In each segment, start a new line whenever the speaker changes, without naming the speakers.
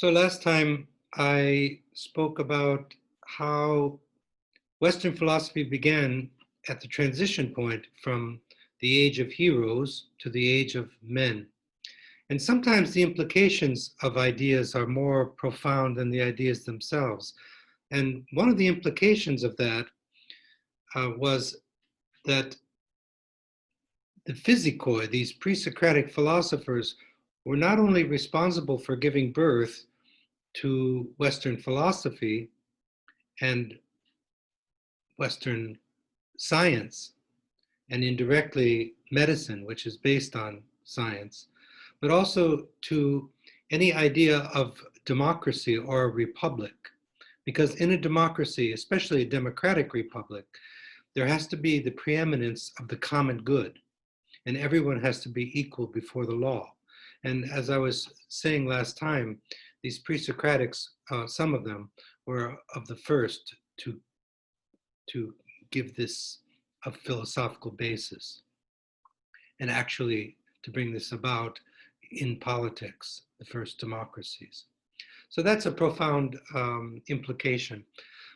So last time I spoke about how Western philosophy began at the transition point from the age of heroes to the age of men. And sometimes the implications of ideas are more profound than the ideas themselves. And one of the implications of that was that the physikoi, these pre-Socratic philosophers, were not only responsible for giving birth to Western philosophy and Western science, and indirectly medicine, which is based on science, but also to any idea of democracy or a republic. Because in a democracy, especially a democratic republic, there has to be the preeminence of the common good, and everyone has to be equal before the law. And as I was saying last time, these pre-Socratics, some of them were of the first to give this a philosophical basis and actually to bring this about in politics, the first democracies. So that's a profound implication.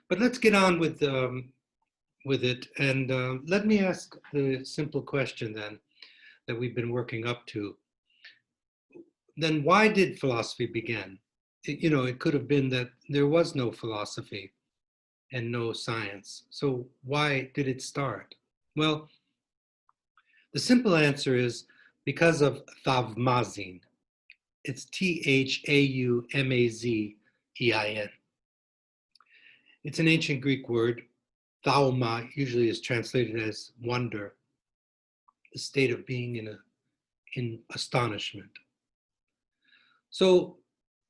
But let's get on with it, and let me ask the simple question then that we've been working up to. Then why did philosophy begin? It could have been that there was no philosophy and no science. So why did it start? Well, the simple answer is because of Thaumazin. It's Thaumazin. It's an ancient Greek word. Thauma usually is translated as wonder, the state of being in astonishment. So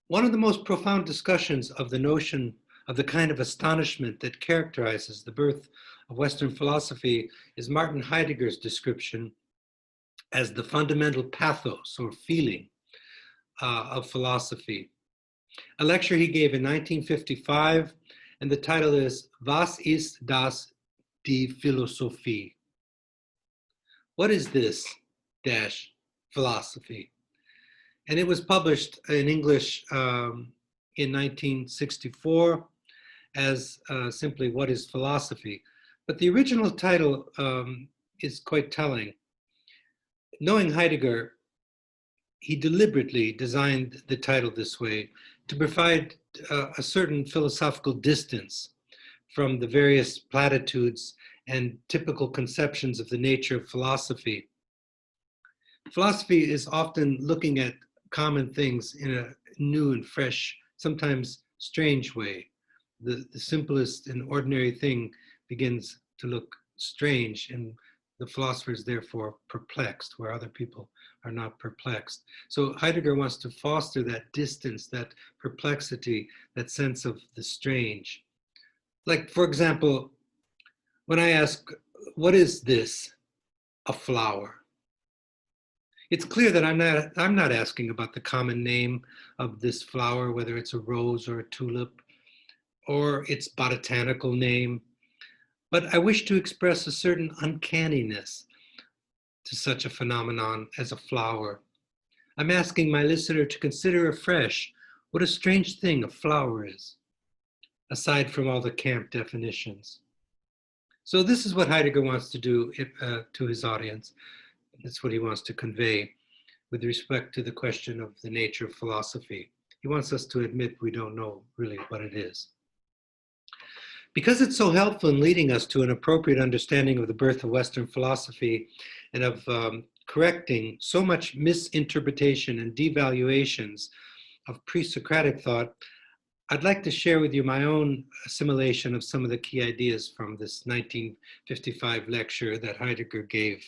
one of the most profound discussions of the notion of the kind of astonishment that characterizes the birth of Western philosophy is Martin Heidegger's description as the fundamental pathos or feeling of philosophy. A lecture he gave in 1955, and the title is Was ist das die Philosophie? What is this dash philosophy? And it was published in English in 1964 as simply What is Philosophy? But the original title is quite telling. Knowing Heidegger, he deliberately designed the title this way to provide a certain philosophical distance from the various platitudes and typical conceptions of the nature of philosophy. Philosophy is often looking at common things in a new and fresh, sometimes strange way. The simplest and ordinary thing begins to look strange, and the philosopher is therefore perplexed, where other people are not perplexed. So Heidegger wants to foster that distance, that perplexity, that sense of the strange. Like, for example, when I ask, what is this? A flower. It's clear that I'm not asking about the common name of this flower, whether it's a rose or a tulip, or its botanical name, but I wish to express a certain uncanniness to such a phenomenon as a flower. I'm asking my listener to consider afresh what a strange thing a flower is, aside from all the camp definitions. So this is what Heidegger wants to do to his audience. That's what he wants to convey with respect to the question of the nature of philosophy. He wants us to admit we don't know really what it is. Because it's so helpful in leading us to an appropriate understanding of the birth of Western philosophy and of correcting so much misinterpretation and devaluations of pre-Socratic thought, I'd like to share with you my own assimilation of some of the key ideas from this 1955 lecture that Heidegger gave.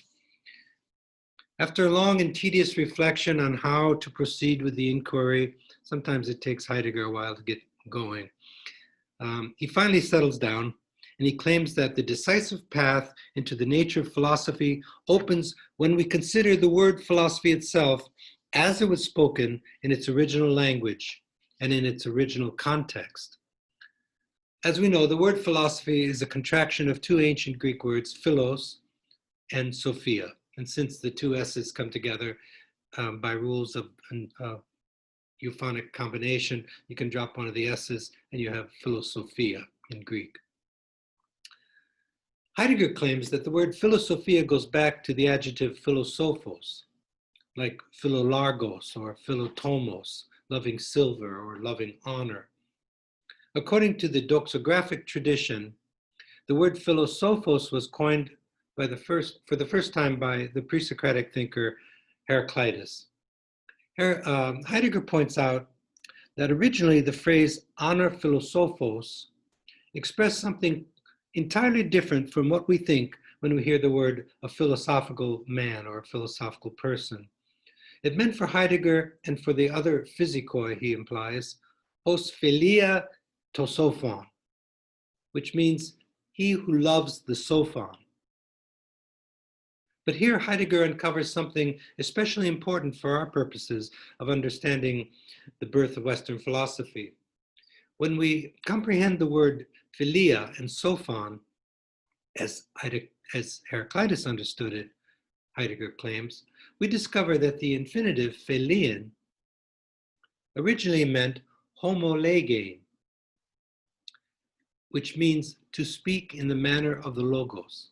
After a long and tedious reflection on how to proceed with the inquiry, sometimes it takes Heidegger a while to get going, he finally settles down and he claims that the decisive path into the nature of philosophy opens when we consider the word philosophy itself as it was spoken in its original language and in its original context. As we know, the word philosophy is a contraction of two ancient Greek words, philos and sophia. And since the two S's come together by rules of euphonic combination. You can drop one of the S's and you have philosophia in Greek. Heidegger claims that the word philosophia goes back to the adjective philosophos, like philolargos or philotomos, loving silver or loving honor. According to the doxographic tradition, the word philosophos was coined for the first time by the pre-Socratic thinker Heraclitus. Heidegger points out that originally the phrase honor philosophos expressed something entirely different from what we think when we hear the word a philosophical man or a philosophical person. It meant for Heidegger and for the other physikoi, he implies, os philia to sophon, which means he who loves the sophon. But here Heidegger uncovers something especially important for our purposes of understanding the birth of Western philosophy. When we comprehend the word philia and sophon, as Heraclitus understood it, Heidegger claims, we discover that the infinitive philien originally meant homolege, which means to speak in the manner of the logos,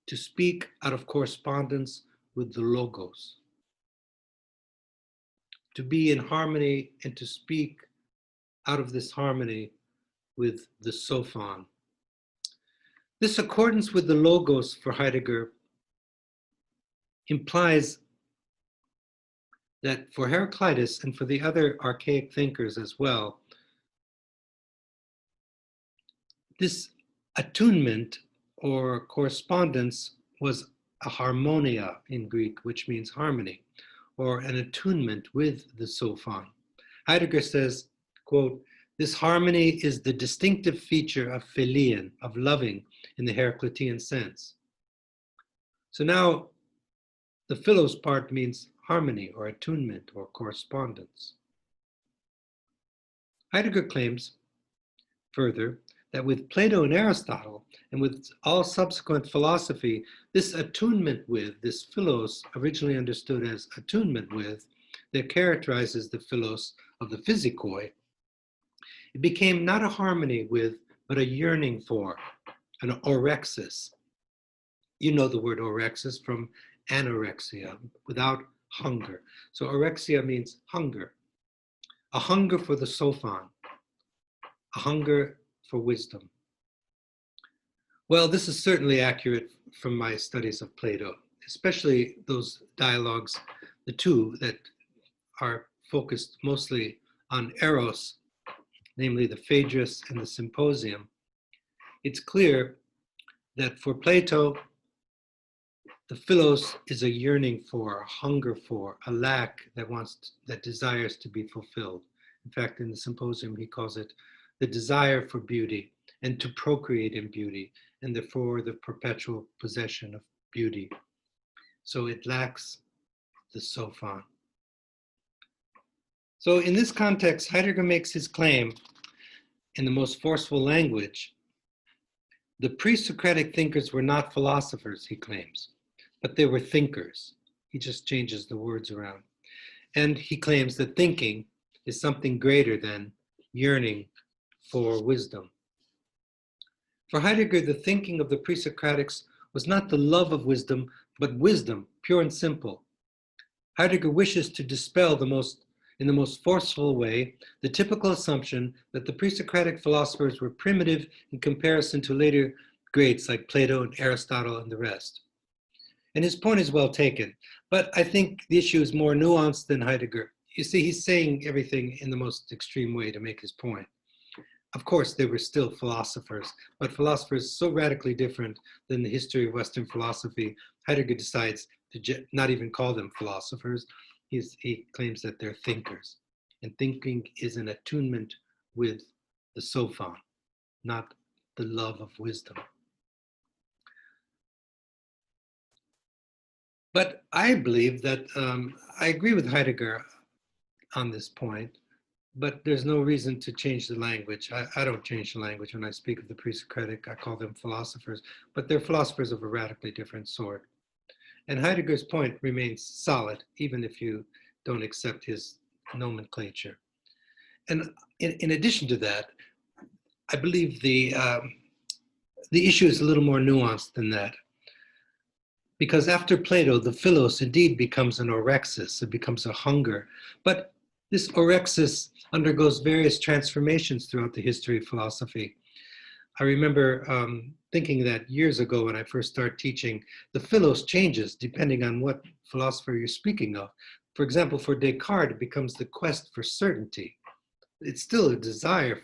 to speak out of correspondence with the logos, to be in harmony and to speak out of this harmony with the sophon. This accordance with the logos for Heidegger implies that for Heraclitus and for the other archaic thinkers as well, this attunement or correspondence was a harmonia in Greek, which means harmony, or an attunement with the sophon. Heidegger says, quote, this harmony is the distinctive feature of philien, of loving in the Heraclitean sense. So now the philos part means harmony or attunement or correspondence. Heidegger claims further that with Plato and Aristotle and with all subsequent philosophy, this attunement with, this philos, originally understood as attunement with, that characterizes the philos of the physikoi, it became not a harmony with, but a yearning for, an orexis. You know the word orexis from anorexia, without hunger. So orexia means hunger, a hunger for the sophon, a hunger for wisdom. Well, this is certainly accurate from my studies of Plato, especially those dialogues, the two that are focused mostly on eros, namely the Phaedrus and the Symposium. It's clear that for Plato, the philos is a yearning for, a hunger for, a lack that desires to be fulfilled. In fact, in the Symposium, he calls it the desire for beauty and to procreate in beauty, and therefore the perpetual possession of beauty. So it lacks the sophon. So in this context, Heidegger makes his claim in the most forceful language. The pre-Socratic thinkers were not philosophers, he claims, but they were thinkers. He just changes the words around. And he claims that thinking is something greater than yearning for wisdom. For Heidegger, the thinking of the pre-Socratics was not the love of wisdom, but wisdom, pure and simple. Heidegger wishes to dispel in the most forceful way the typical assumption that the pre-Socratic philosophers were primitive in comparison to later greats like Plato and Aristotle and the rest. And his point is well taken, but I think the issue is more nuanced than Heidegger. You see, he's saying everything in the most extreme way to make his point. Of course, they were still philosophers, but philosophers so radically different than the history of Western philosophy, Heidegger decides to not even call them philosophers. He claims that they're thinkers. And thinking is an attunement with the sophon, not the love of wisdom. But I believe that I agree with Heidegger on this point, but there's no reason to change the language. I don't change the language when I speak of the pre-Socratic. I call them philosophers, but they're philosophers of a radically different sort. And Heidegger's point remains solid, even if you don't accept his nomenclature. And in addition to that, I believe the issue is a little more nuanced than that. Because after Plato, the philos indeed becomes an orexis, it becomes a hunger. But this orexis undergoes various transformations throughout the history of philosophy. I remember thinking that years ago when I first started teaching, the philos changes depending on what philosopher you're speaking of. For example, for Descartes, it becomes the quest for certainty. It's still a desire,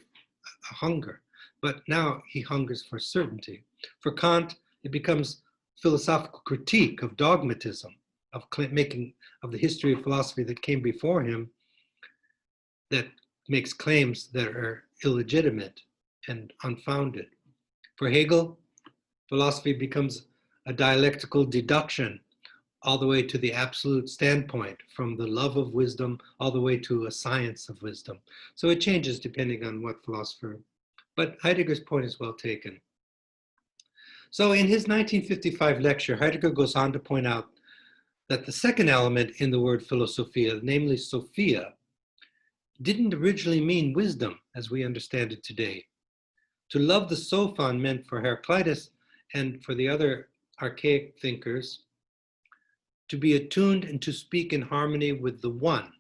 a hunger, but now he hungers for certainty. For Kant, it becomes philosophical critique of dogmatism, of making of the history of philosophy that came before him that makes claims that are illegitimate and unfounded. For Hegel, philosophy becomes a dialectical deduction all the way to the absolute standpoint, from the love of wisdom all the way to a science of wisdom. So it changes depending on what philosopher, but Heidegger's point is well taken. So in his 1955 lecture, Heidegger goes on to point out that the second element in the word philosophia, namely Sophia, didn't originally mean wisdom as we understand it today. To love the Sophon meant for Heraclitus and for the other archaic thinkers to be attuned and to speak in harmony with the one.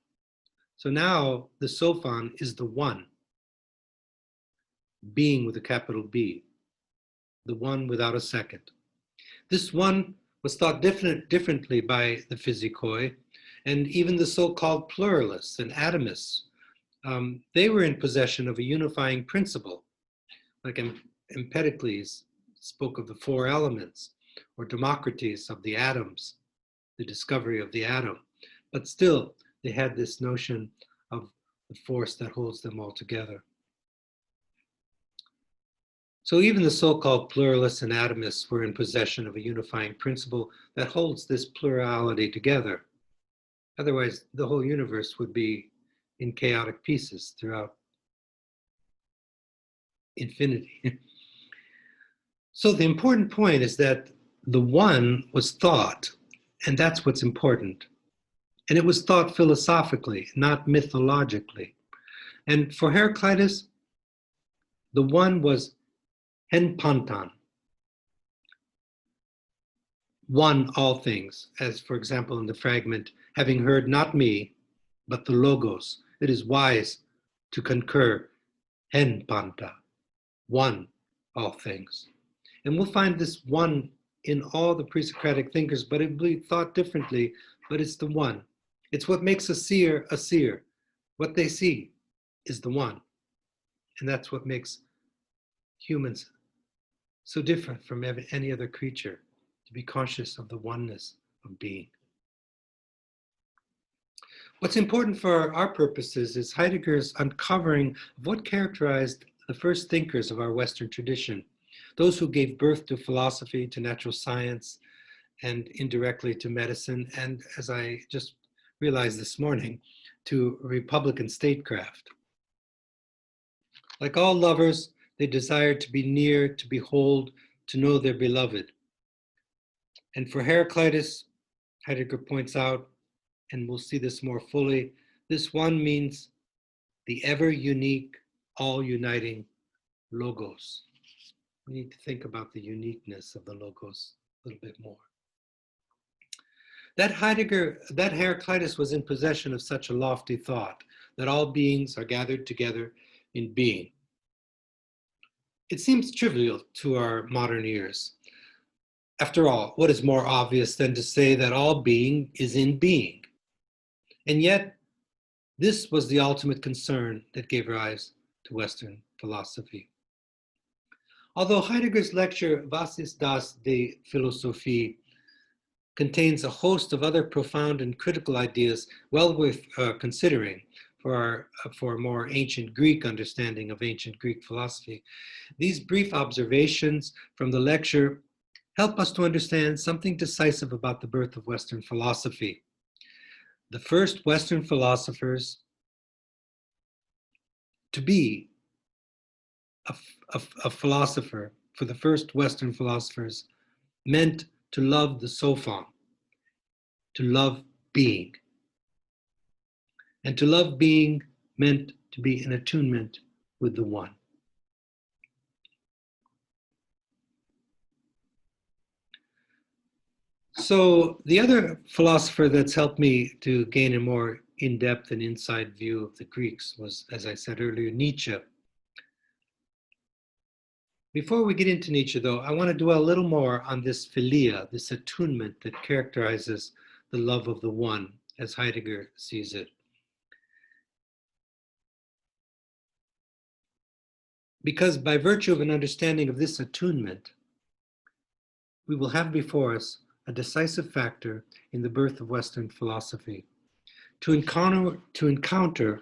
So now the Sophon is the one, being with a capital B, the one without a second. This one was thought differently by the physikoi, and even the so-called pluralists and atomists. They were in possession of a unifying principle, like Empedocles spoke of the four elements, or Democritus of the atoms, the discovery of the atom. But still, they had this notion of the force that holds them all together. So even the so-called pluralists and atomists were in possession of a unifying principle that holds this plurality together. Otherwise, the whole universe would be in chaotic pieces throughout infinity. So the important point is that the one was thought, and that's what's important. And it was thought philosophically, not mythologically. And for Heraclitus, the one was hen pantan, one all things, as for example in the fragment, having heard not me, but the logos, it is wise to concur, hen panta, one all things. And we'll find this one in all the pre-Socratic thinkers, but it will be thought differently, but it's the one. It's what makes a seer a seer. What they see is the one. And that's what makes humans so different from any other creature, to be conscious of the oneness of being. What's important for our purposes is Heidegger's uncovering of what characterized the first thinkers of our Western tradition, those who gave birth to philosophy, to natural science, and indirectly to medicine, and as I just realized this morning, to Republican statecraft. Like all lovers, they desired to be near, to behold, to know their beloved. And for Heraclitus, Heidegger points out, and we'll see this more fully, this one means the ever unique, all uniting logos. We need to think about the uniqueness of the logos a little bit more. That Heraclitus was in possession of such a lofty thought, that all beings are gathered together in being. It seems trivial to our modern ears. After all, what is more obvious than to say that all being is in being? And yet, this was the ultimate concern that gave rise to Western philosophy. Although Heidegger's lecture, Was ist das de Philosophie, contains a host of other profound and critical ideas well worth considering for a more ancient Greek understanding of ancient Greek philosophy, these brief observations from the lecture help us to understand something decisive about the birth of Western philosophy. The first Western philosophers to be a philosopher, for the first Western philosophers, meant to love the Sophon, to love being. and to love being meant to be in attunement with the one. So the other philosopher that's helped me to gain a more in-depth and inside view of the Greeks was, as I said earlier, Nietzsche. Before we get into Nietzsche, though, I want to dwell a little more on this philia, this attunement that characterizes the love of the one, as Heidegger sees it. Because by virtue of an understanding of this attunement, we will have before us a decisive factor in the birth of Western philosophy. To encounter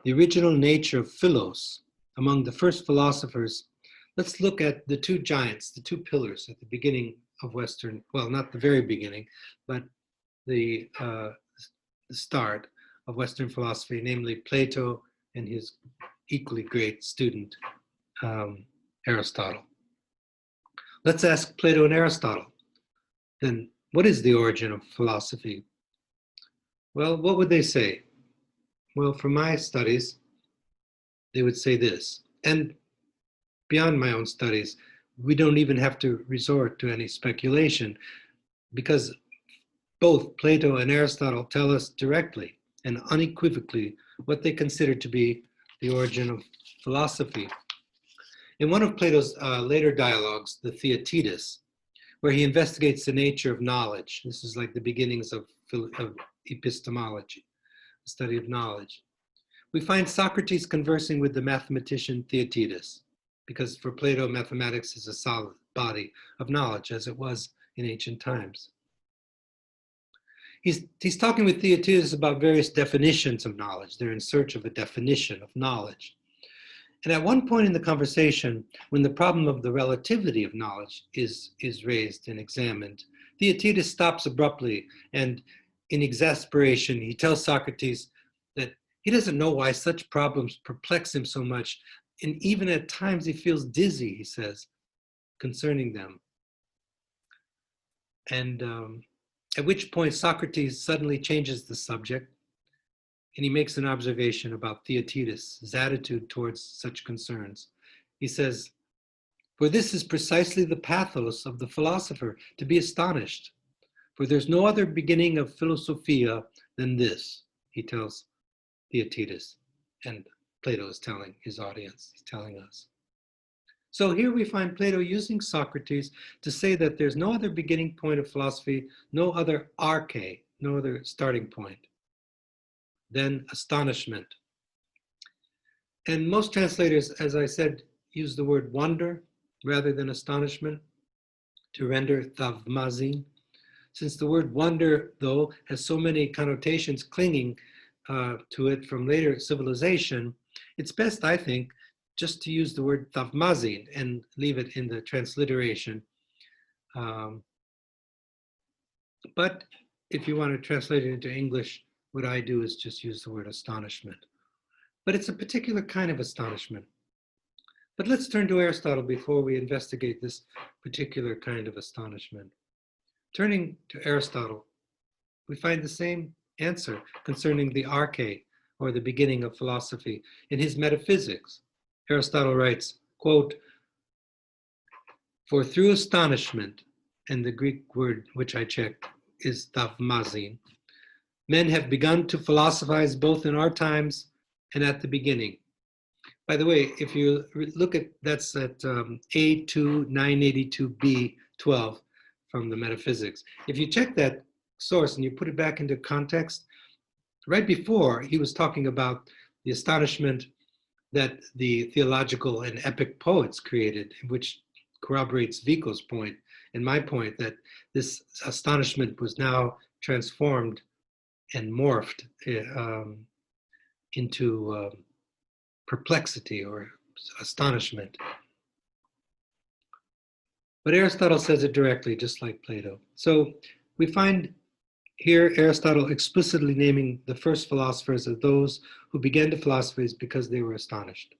the original nature of philos among the first philosophers, let's look at the two giants, the two pillars at the beginning of Western, well, not the very beginning, but the start of Western philosophy, namely Plato and his equally great student, Aristotle. Let's ask Plato and Aristotle, then what is the origin of philosophy? Well, what would they say? Well, from my studies, they would say this. And beyond my own studies, we don't even have to resort to any speculation because both Plato and Aristotle tell us directly and unequivocally what they consider to be the origin of philosophy. In one of Plato's later dialogues, the Theaetetus, where he investigates the nature of knowledge, this is like the beginnings of epistemology, the study of knowledge, we find Socrates conversing with the mathematician Theaetetus, because for Plato, mathematics is a solid body of knowledge, as it was in ancient times. He's talking with Theaetetus about various definitions of knowledge. They're in search of a definition of knowledge. And at one point in the conversation, when the problem of the relativity of knowledge is raised and examined, Theaetetus stops abruptly, and in exasperation, he tells Socrates that he doesn't know why such problems perplex him so much, and even at times he feels dizzy, he says, concerning them. And at which point Socrates suddenly changes the subject, and he makes an observation about Theaetetus' attitude towards such concerns. He says, "For this is precisely the pathos of the philosopher, to be astonished. For there's no other beginning of philosophia than this," he tells Theaetetus. And Plato is telling his audience, he's telling us. So here we find Plato using Socrates to say that there's no other beginning point of philosophy, no other arche, no other starting point than astonishment. And most translators, as I said, use the word wonder rather than astonishment to render thavmazin. Since the word wonder, though, has so many connotations clinging to it from later civilization, it's best, I think, just to use the word thavmazin and leave it in the transliteration. But if you want to translate it into English, what I do is just use the word astonishment. But it's a particular kind of astonishment. But let's turn to Aristotle before we investigate this particular kind of astonishment. Turning to Aristotle, we find the same answer concerning the arche, or the beginning of philosophy, in his Metaphysics. Aristotle writes, quote, "For through astonishment," and the Greek word which I checked is thavmazin, "men have begun to philosophize both in our times and at the beginning." By the way, if you look at, that's at A2 982b 12 from the Metaphysics. If you check that source and you put it back into context, right before he was talking about the astonishment that the theological and epic poets created, which corroborates Vico's point and my point that this astonishment was now transformed and morphed into perplexity or astonishment. But Aristotle says it directly, just like Plato. So we find here Aristotle explicitly naming the first philosophers as those who began to philosophize because they were astonished.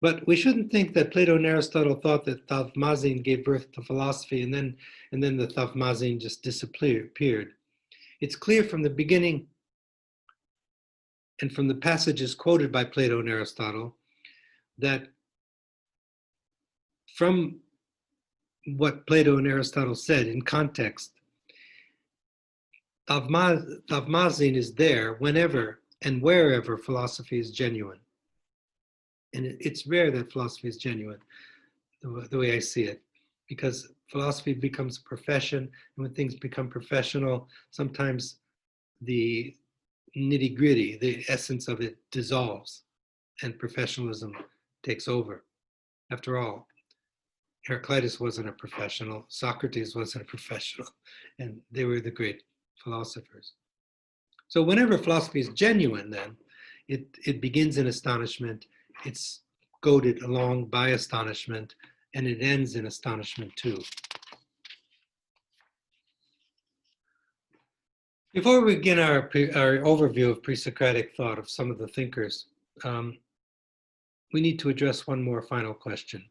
But we shouldn't think that Plato and Aristotle thought that thavmazin gave birth to philosophy and then the thavmazin just disappeared. It's clear from the beginning and from the passages quoted by Plato and Aristotle, that from what Plato and Aristotle said in context, Thaumazein is there whenever and wherever philosophy is genuine. And it's rare that philosophy is genuine, the way I see it, because philosophy becomes a profession, and when things become professional, sometimes the nitty-gritty, the essence of it dissolves, and professionalism takes over. After all, Heraclitus wasn't a professional, Socrates wasn't a professional, and they were the great philosophers. So whenever philosophy is genuine, then it begins in astonishment, it's goaded along by astonishment, and it ends in astonishment too. Before we begin our overview of pre-Socratic thought of some of the thinkers, we need to address one more final question.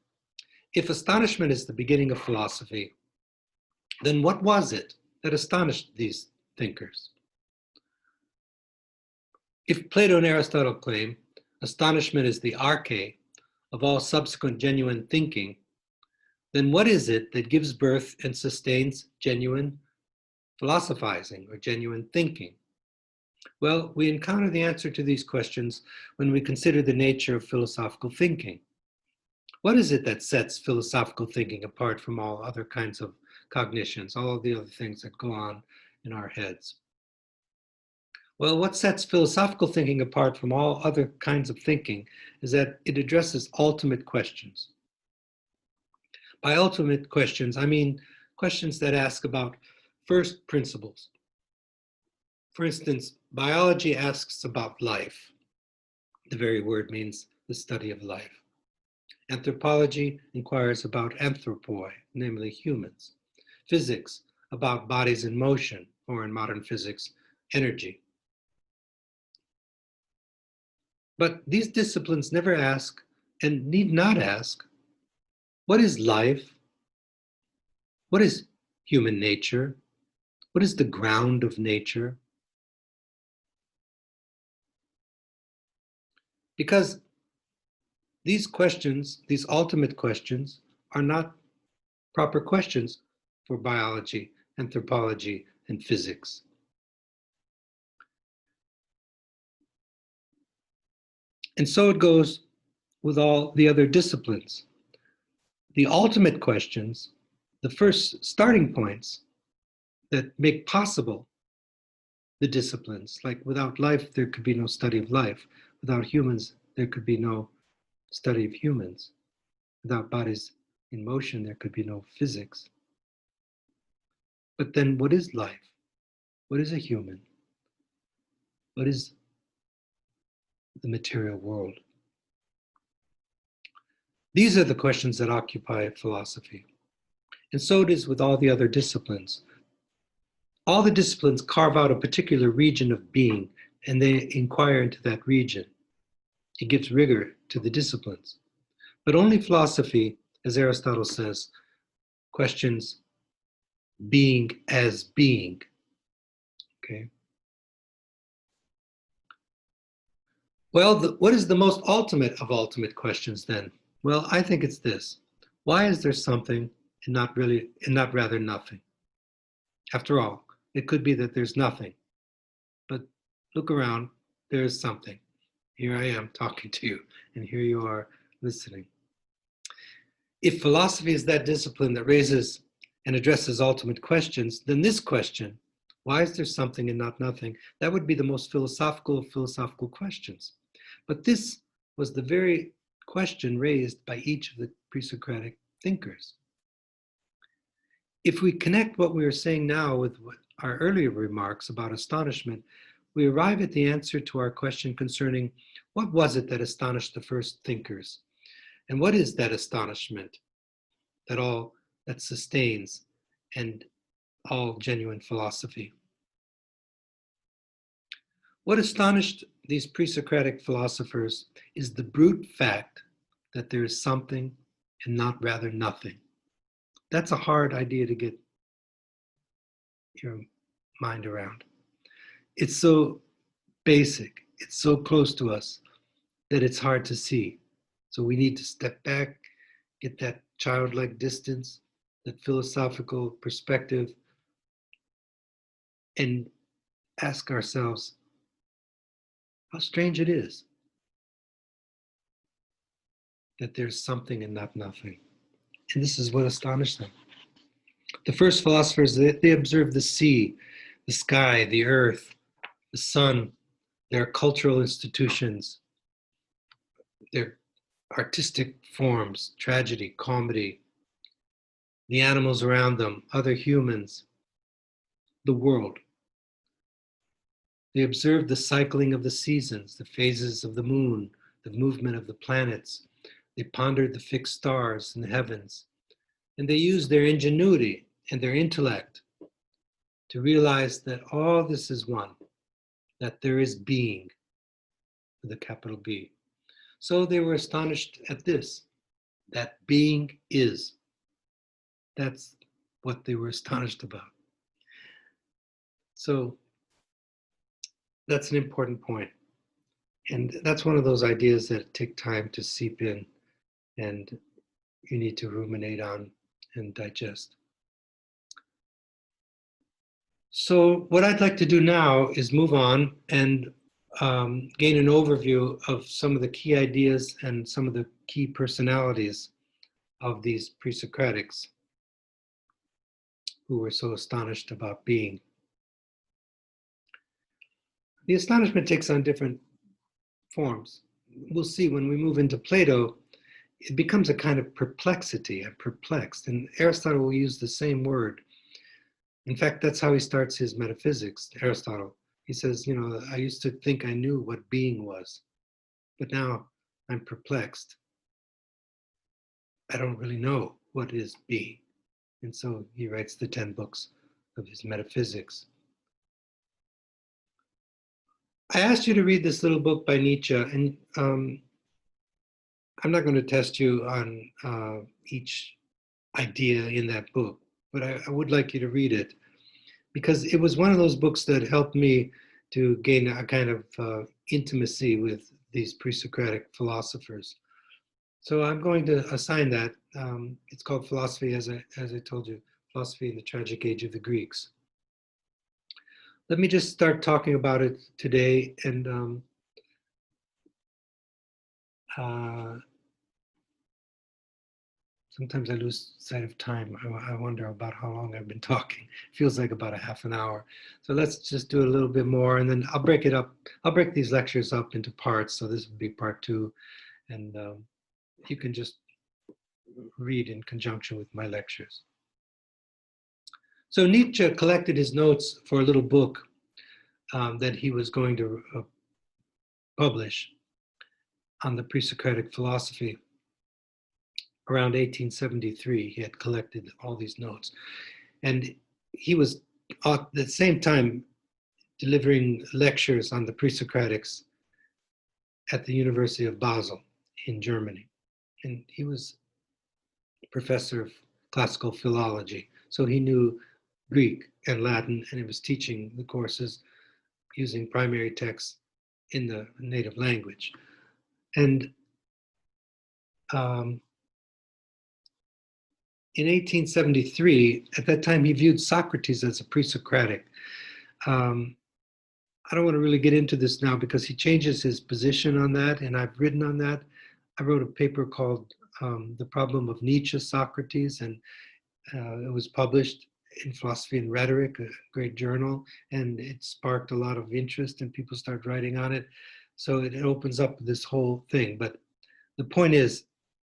If astonishment is the beginning of philosophy, then what was it that astonished these thinkers? If Plato and Aristotle claim astonishment is the arche of all subsequent genuine thinking, then what is it that gives birth and sustains genuine philosophizing or genuine thinking? Well, we encounter the answer to these questions when we consider the nature of philosophical thinking. What is it that sets philosophical thinking apart from all other kinds of cognitions, all of the other things that go on in our heads? Well, what sets philosophical thinking apart from all other kinds of thinking is that it addresses ultimate questions. By ultimate questions, I mean questions that ask about first principles. For instance, biology asks about life. The very word means the study of life. Anthropology inquires about anthropoi, namely humans. Physics, about bodies in motion, or in modern physics, energy. But these disciplines never ask, and need not ask, what is life? What is human nature? What is the ground of nature? Because these questions, these ultimate questions, are not proper questions for biology, anthropology, and physics. And so it goes with all the other disciplines. The ultimate questions, the first starting points that make possible the disciplines, like without life, there could be no study of life. Without humans, there could be no study of humans. Without bodies in motion, there could be no physics. But then what is life? What is a human? What is the material world? These are the questions that occupy philosophy. And so it is with all the other disciplines. All the disciplines carve out a particular region of being, and they inquire into that region. It gives rigor to the disciplines. But only philosophy, as Aristotle says, questions being as being. Okay. Well, what is the most ultimate of ultimate questions then? Well, I think it's this. Why is there something and not rather nothing? After all, it could be that there's nothing. But look around, there is something. Here I am talking to you, and here you are listening. If philosophy is that discipline that raises and addresses ultimate questions, then this question, why is there something and not nothing, that would be the most philosophical of philosophical questions. But this was the very question raised by each of the pre-Socratic thinkers. If we connect what we are saying now with our earlier remarks about astonishment, we arrive at the answer to our question concerning what was it that astonished the first thinkers? And what is that astonishment that sustains and all genuine philosophy? What astonished these pre-Socratic philosophers is the brute fact that there is something and not rather nothing. That's a hard idea to get your mind around. It's so basic, it's so close to us that it's hard to see. So we need to step back, get that childlike distance, that philosophical perspective, and ask ourselves how strange it is that there's something and not nothing. And this is what astonished them. The first philosophers, they observed the sea, the sky, the earth, the sun, their cultural institutions, their artistic forms, tragedy, comedy, the animals around them, other humans, the world. They observed the cycling of the seasons, the phases of the moon, the movement of the planets. They pondered the fixed stars in the heavens. And they used their ingenuity and their intellect to realize that all this is one, that there is being, with a capital B. So they were astonished at this, that being is. That's what they were astonished about. So that's an important point. And that's one of those ideas that take time to seep in and you need to ruminate on and digest. So what I'd like to do now is move on and gain an overview of some of the key ideas and some of the key personalities of these pre-Socratics who were so astonished about being. The astonishment takes on different forms. We'll see when we move into Plato, it becomes a kind of perplexity. I'm perplexed. And Aristotle will use the same word. In fact, that's how he starts his metaphysics, Aristotle. He says, you know, I used to think I knew what being was, but now I'm perplexed. I don't really know what is being. And so he writes the 10 books of his metaphysics. I asked you to read this little book by Nietzsche, and I'm not going to test you on each idea in that book, but I would like you to read it because it was one of those books that helped me to gain a kind of intimacy with these pre-Socratic philosophers. So I'm going to assign that. It's called Philosophy, as I told you, Philosophy in the Tragic Age of the Greeks. Let me just start talking about it today, and sometimes I lose sight of time. I wonder about how long I've been talking. It feels like about a half an hour. So let's just do a little bit more, and then I'll break it up. I'll break these lectures up into parts. So this will be part 2, and you can just read in conjunction with my lectures. So Nietzsche collected his notes for a little book that he was going to publish on the pre-Socratic philosophy. Around 1873, he had collected all these notes. And he was at the same time delivering lectures on the pre-Socratics at the University of Basel in Germany. And he was professor of classical philology. So he knew Greek and Latin, and he was teaching the courses using primary texts in the native language. And in 1873, at that time, he viewed Socrates as a pre-Socratic. I don't want to really get into this now because he changes his position on that, and I've written on that. I wrote a paper called The Problem of Nietzsche, Socrates, and it was published in Philosophy and Rhetoric, a great journal, and it sparked a lot of interest and people started writing on it. So it opens up this whole thing. But the point is,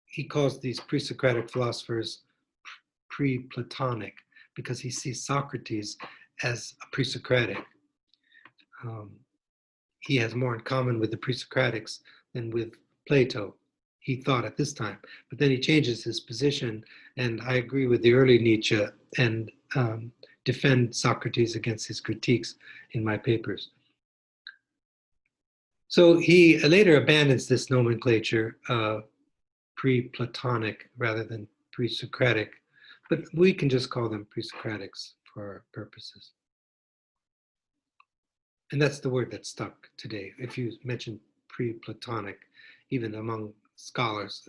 he calls these pre-Socratic philosophers pre-Platonic because he sees Socrates as a pre-Socratic. He has more in common with the pre-Socratics than with Plato, he thought at this time. But then he changes his position, and I agree with the early Nietzsche and defend Socrates against his critiques in my papers. So he later abandons this nomenclature, pre-Platonic rather than pre-Socratic, but we can just call them pre-Socratics for our purposes. And that's the word that stuck today. If you mention pre-Platonic, even among scholars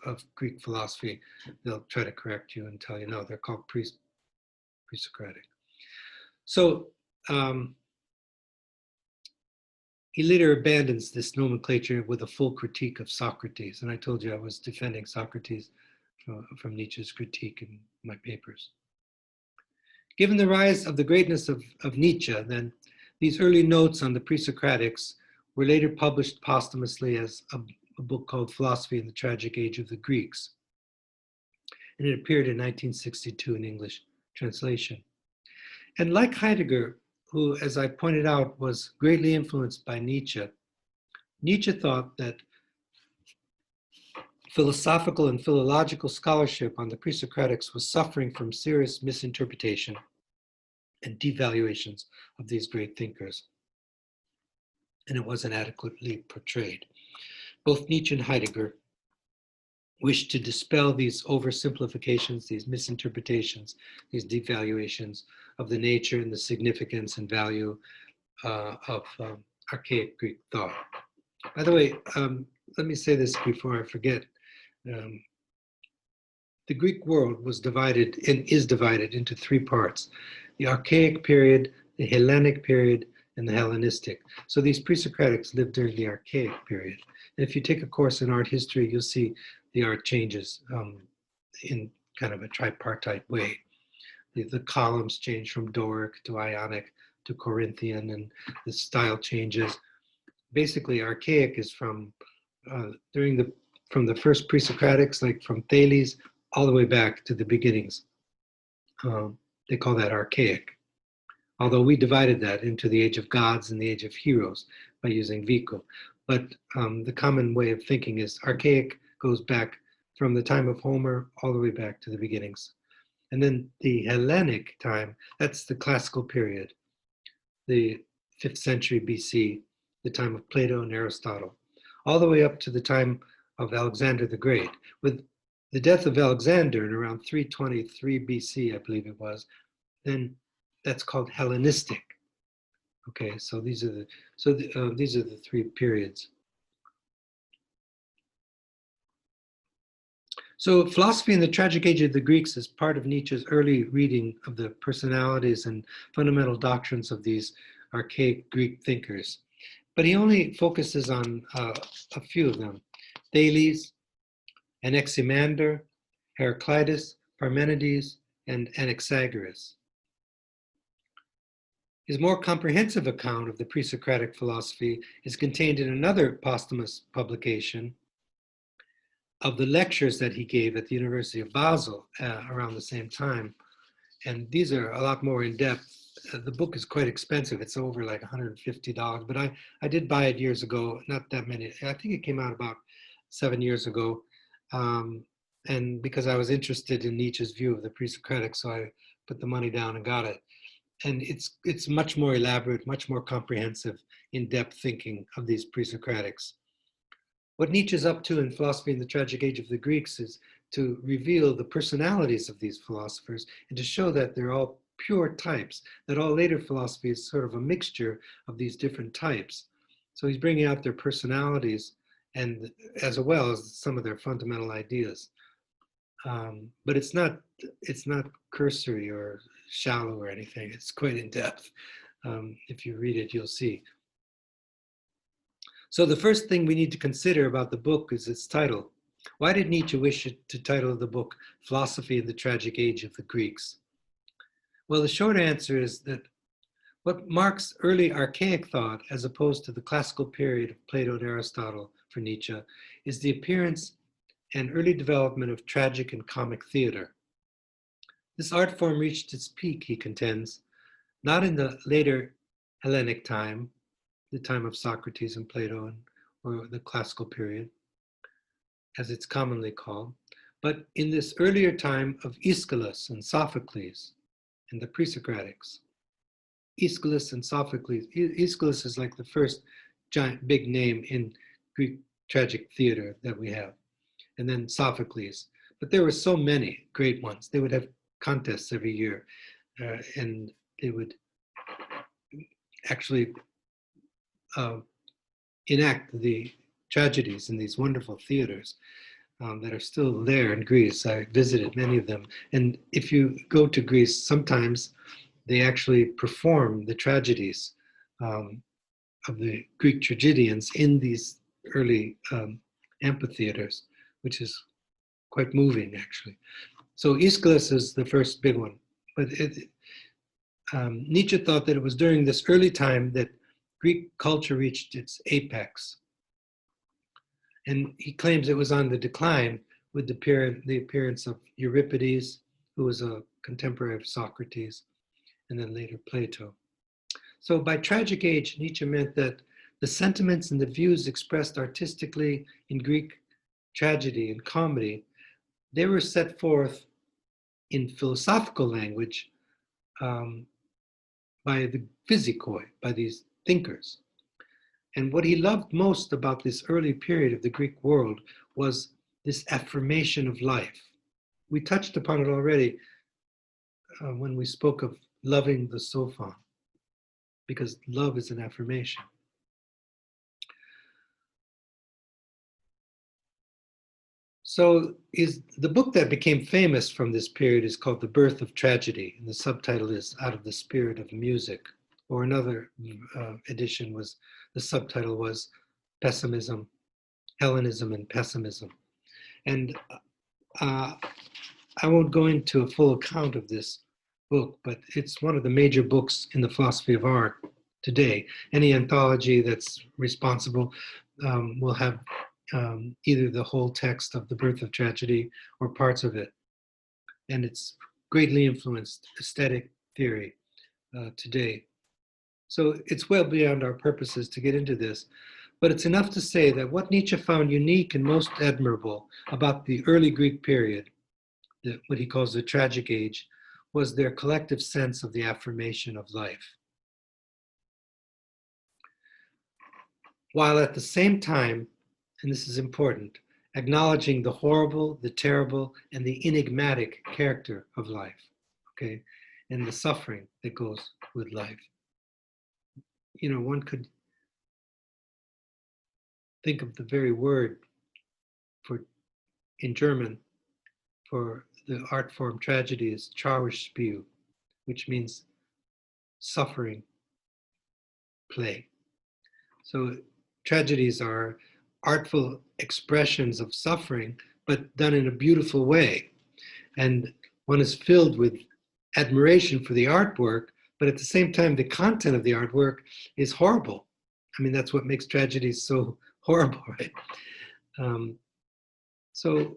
of Greek philosophy, they'll try to correct you and tell you, no, they're called pre-Socratic. So he later abandons this nomenclature with a full critique of Socrates. And I told you I was defending Socrates from Nietzsche's critique in my papers. Given the rise of the greatness of Nietzsche, then these early notes on the pre-Socratics were later published posthumously as a book called Philosophy in the Tragic Age of the Greeks. And it appeared in 1962 in English translation. And like Heidegger, who, as I pointed out, was greatly influenced by Nietzsche, Nietzsche thought that philosophical and philological scholarship on the pre-Socratics was suffering from serious misinterpretation and devaluations of these great thinkers, and it wasn't adequately portrayed. Both Nietzsche and Heidegger wished to dispel these oversimplifications, these misinterpretations, these devaluations of the nature and the significance and value of archaic Greek thought. By the way, let me say this before I forget. The Greek world was divided and is divided into three parts: the Archaic period, the Hellenic period, and the Hellenistic. So these pre-Socratics lived during the Archaic period. And if you take a course in art history, you'll see the art changes in kind of a tripartite way. The columns change from Doric to Ionic to Corinthian, and the style changes. Basically, Archaic is from the first pre-Socratics, like from Thales, all the way back to the beginnings. They call that Archaic. Although we divided that into the age of gods and the age of heroes by using Vico. But the common way of thinking is Archaic goes back from the time of Homer all the way back to the beginnings. And then the Hellenic time, that's the classical period, the 5th century BC, the time of Plato and Aristotle, all the way up to the time of Alexander the Great. With the death of Alexander in around 323 BC, I believe it was, then that's called Hellenistic. Okay, so these are the three periods. So Philosophy in the Tragic Age of the Greeks is part of Nietzsche's early reading of the personalities and fundamental doctrines of these archaic Greek thinkers. But he only focuses on a few of them: Thales, Anaximander, Heraclitus, Parmenides, and Anaxagoras. His more comprehensive account of the pre-Socratic philosophy is contained in another posthumous publication of the lectures that he gave at the University of Basel around the same time. And these are a lot more in depth. The book is quite expensive. It's over like $150, but I did buy it years ago, not that many. I think it came out about 7 years ago. And because I was interested in Nietzsche's view of the pre-Socratic, so I put the money down and got it. And it's much more elaborate, much more comprehensive, in-depth thinking of these pre-Socratics. What Nietzsche's up to in Philosophy in the Tragic Age of the Greeks is to reveal the personalities of these philosophers and to show that they're all pure types, that all later philosophy is sort of a mixture of these different types. So he's bringing out their personalities and as well as some of their fundamental ideas. But it's not cursory or shallow or anything. It's quite in depth. If you read it, you'll see. So the first thing we need to consider about the book is its title. Why did Nietzsche wish to title the book Philosophy in the Tragic Age of the Greeks? Well, the short answer is that what marks early archaic thought, as opposed to the classical period of Plato and Aristotle for Nietzsche, is the appearance and early development of tragic and comic theater. This art form reached its peak, he contends, not in the later Hellenic time, the time of Socrates and Plato, or the classical period, as it's commonly called, but in this earlier time of Aeschylus and Sophocles and the pre-Socratics. Aeschylus and Sophocles. Aeschylus is like the first giant big name in Greek tragic theater that we have. And then Sophocles. But there were so many great ones. They would have contests every year, and they would actually enact the tragedies in these wonderful theaters that are still there in Greece. I visited many of them. And if you go to Greece, sometimes they actually perform the tragedies of the Greek tragedians in these early amphitheaters, which is quite moving, actually. So Aeschylus is the first big one. But Nietzsche thought that it was during this early time that Greek culture reached its apex. And he claims it was on the decline with the appearance of Euripides, who was a contemporary of Socrates, and then later Plato. So by tragic age, Nietzsche meant that the sentiments and the views expressed artistically in Greek tragedy and comedy, they were set forth in philosophical language by the physikoi, by these thinkers. And what he loved most about this early period of the Greek world was this affirmation of life. We touched upon it already when we spoke of loving the Sophon, because love is an affirmation. So the book that became famous from this period is called The Birth of Tragedy, and the subtitle is Out of the Spirit of Music, or another edition was, the subtitle was Pessimism, Hellenism and Pessimism. And I won't go into a full account of this book, but it's one of the major books in the philosophy of art today. Any anthology that's responsible will have either the whole text of The Birth of Tragedy or parts of it. And it's greatly influenced aesthetic theory today. So it's well beyond our purposes to get into this, but it's enough to say that what Nietzsche found unique and most admirable about the early Greek period, what he calls the tragic age, was their collective sense of the affirmation of life. While at the same time, and this is important, acknowledging the horrible, the terrible, and the enigmatic character of life, okay, and the suffering that goes with life. You know, one could think of the very word for, in German, for the art form tragedy is Trauerspiel, which means suffering play. So tragedies are artful expressions of suffering, but done in a beautiful way. And one is filled with admiration for the artwork, but at the same time, the content of the artwork is horrible. I mean, that's what makes tragedies so horrible, right? So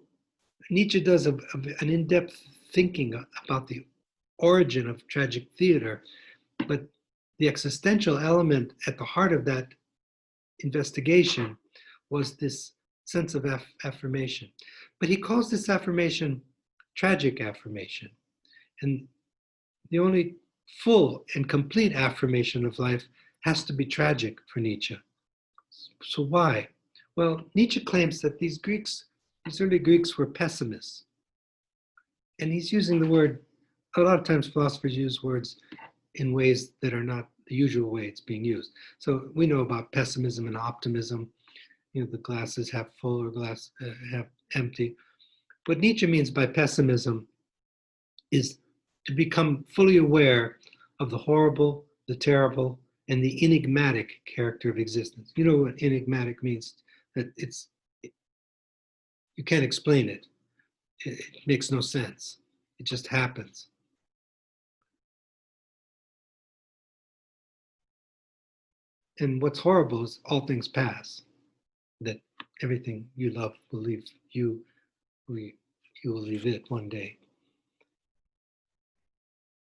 Nietzsche does an in-depth thinking about the origin of tragic theater, but the existential element at the heart of that investigation was this sense of affirmation. But he calls this affirmation tragic affirmation. And the only full and complete affirmation of life has to be tragic for Nietzsche. So why? Well, Nietzsche claims that these early Greeks were pessimists. And he's using the word, a lot of times philosophers use words in ways that are not the usual way it's being used. So we know about pessimism and optimism. You know, the glass is half full or glass half empty. What Nietzsche means by pessimism is to become fully aware of the horrible, the terrible, and the enigmatic character of existence. You know what enigmatic means? That you can't explain it. It makes no sense. It just happens. And what's horrible is all things pass. That everything you love will leave you, you will leave it one day.